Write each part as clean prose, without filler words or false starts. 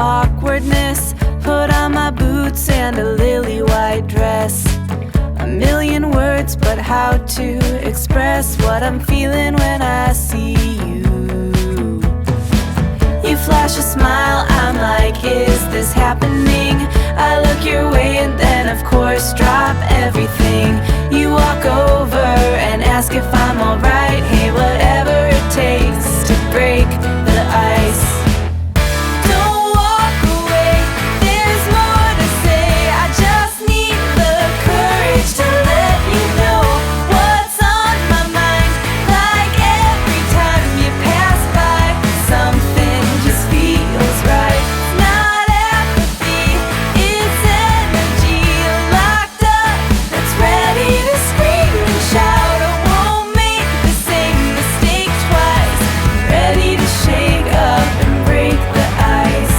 awkwardness, put on my boots and a lily white dress. A million words, but how to express what I'm feeling when I see you. You flash a smile, I'm like, is this happening? I look your way and then of course drop everything. You walk over and ask if I'm alright. Hey, whatever it takes to break the ice. Don't walk away, there's more to say. I just need the courage to let you know what's on my mind. Like every time you pass by, something just feels right. Not apathy, it's energy locked up that's ready to scream and shout. I won't make the same mistake twice. Ready to shake up and break the ice.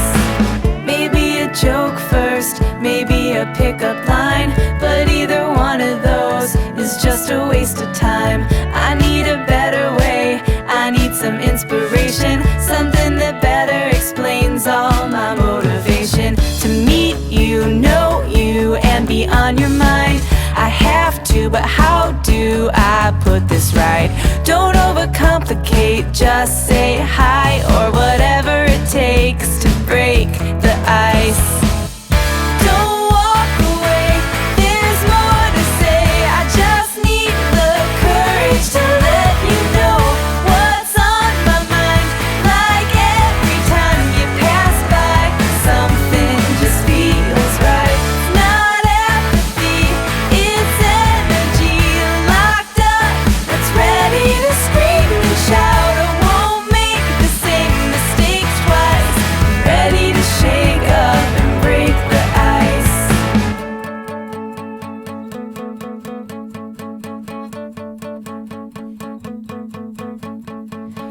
Maybe a joke first, maybe a pickup line, but either one of those is just a waste of time. I need a better way, I need some inspiration, something that better explains all my motivation. To meet you, know you, and be on your mind. I have to, but how do I put this right? Don't overcomplicate, just say hi or whatever it takes to break the ice. Don't walk away, there's more to say. I just need the courage to let you know what's on my mind. Like every time you pass by, something just feels right. Not apathy, it's energy locked up that's ready to scream and shout. I won't make the same mistake twice. I'm ready to shake up and break the ice.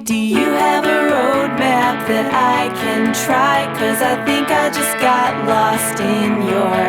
Do you have a roadmap that I can try? 'Cause I think I just got lost in your